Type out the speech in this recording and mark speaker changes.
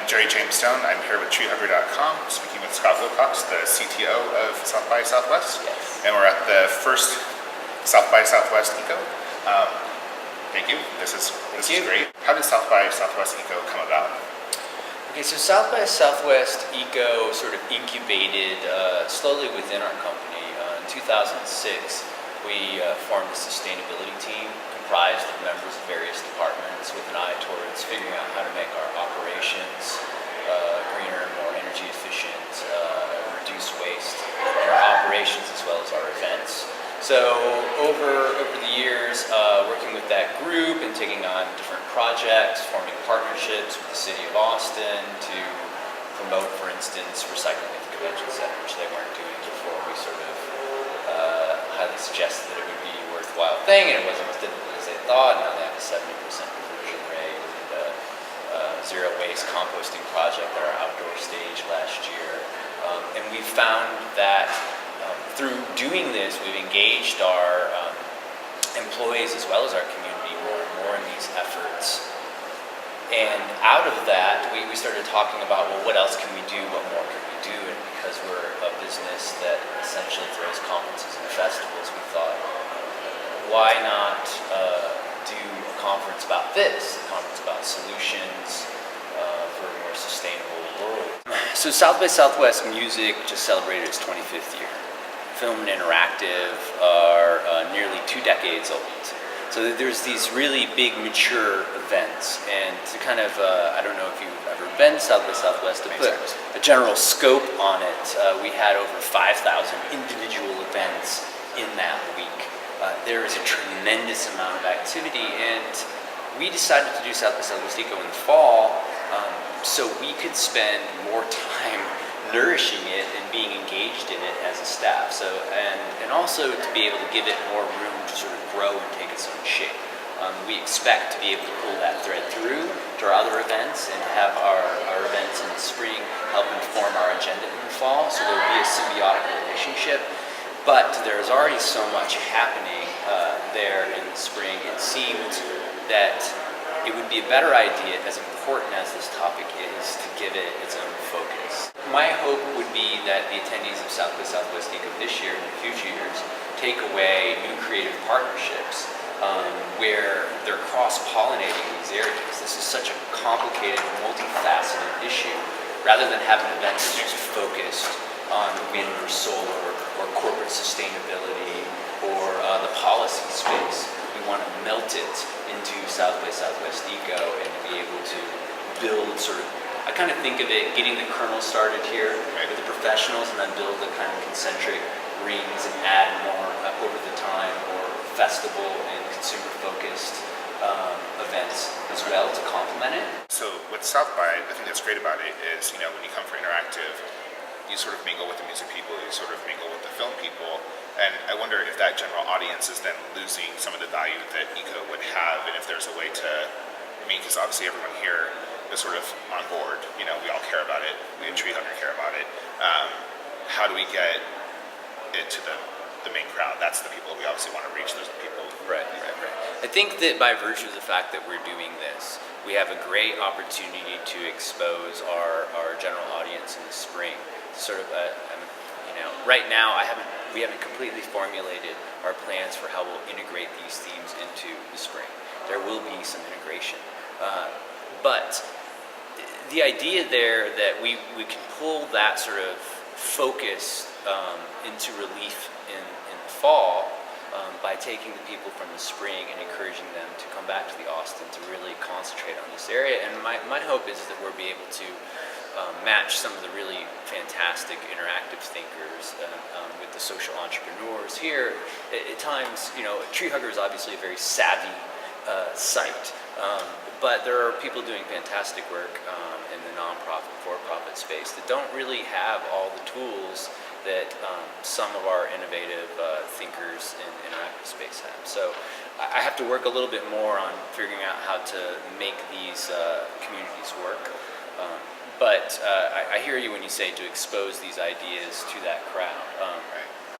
Speaker 1: Jerry Jamestown. I'm here with TreeHugger.com, speaking with Scott Wilcox, the CTO of South by Southwest.
Speaker 2: Yes.
Speaker 1: And we're at the first South by Southwest Eco. Thank you. This is great. How did South by Southwest Eco come about?
Speaker 2: Okay, so South by Southwest Eco sort of incubated slowly within our company. In 2006, we formed a sustainability team comprised of members of various departments with an eye towards figuring out how to make our operations greener and more energy efficient, reduce waste in our operations as well as our events. So over the years, working with that group and taking on different projects, forming partnerships with the City of Austin to promote, for instance, recycling at the convention center, which they weren't doing before. We sort of highly suggested that it would be a worthwhile thing, and it wasn't as difficult as they thought. Now they have a 70% conversion rate and zero waste composting project at our outdoor stage last year. And we found that through doing this, we've engaged our employees as well as our community more and more in these efforts. And out of that, we started talking about, well, what else can we do? What more can we do? And because we're a business that essentially throws conferences and festivals, we thought, why not do a conference about this, a conference about solutions for a more sustainable world? So South by Southwest Music just celebrated its 25th year. Film and interactive are nearly 2 decades old. So there's these really big, mature events. And to kind of, I don't know if you've ever been to South by Southwest, to put a general scope on it, we had over 5,000 individual events in that week. There is a tremendous amount of activity, and we decided to do South by Southwest Eco in the fall so we could spend more time nourishing it and being engaged in it as a staff. So and also to be able to give it more room to sort of grow and take its own shape. We expect to be able to pull that thread through to our other events and have our events in the spring help inform our agenda in the fall. So there will be a symbiotic relationship. But there's already so much happening there in the spring. It seemed that it would be a better idea, as important as this topic is, to give it its own focus. My hope would be that the attendees of South by Southwest Eco this year and in future years take away new creative partnerships where they're cross-pollinating these areas. This is such a complicated, multifaceted issue. Rather than having an event that's just focused on wind or solar or corporate sustainability or the policy space, we want to melt it into South by Southwest Eco and be able to build sort of, I kind of think of it getting the kernel started here with the professionals and then build the kind of concentric rings and add more over the time, or festival and consumer focused events as well to complement it.
Speaker 1: So with South by, the thing that's great about it is, when you come for interactive, you sort of mingle with the music people, you sort of mingle with the film people, and I wonder if that general audience is then losing some of the value that Eco would have, and if there's a way to, because obviously everyone here is sort of on board, we all care about it, we at TreeHugger care about it. How do we get it to the main crowd? That's the people we obviously want to reach, those are the people.
Speaker 2: Right. I think that by virtue of the fact that we're doing this, we have a great opportunity to expose our general audience in the spring. Sort of, right now we haven't completely formulated our plans for how we'll integrate these themes into the spring. There will be some integration, but the idea there that we can pull that sort of focus into relief in the fall by taking the people from the spring and encouraging them to come back to the Austin to really concentrate on this area. And my hope is that we'll be able to match some of the really fantastic interactive thinkers with the social entrepreneurs here. At times, TreeHugger is obviously a very savvy site, but there are people doing fantastic work in the nonprofit, for-profit space that don't really have all the tools that some of our innovative thinkers in the interactive space have. So I have to work a little bit more on figuring out how to make these communities work. But I hear you when you say to expose these ideas to that crowd.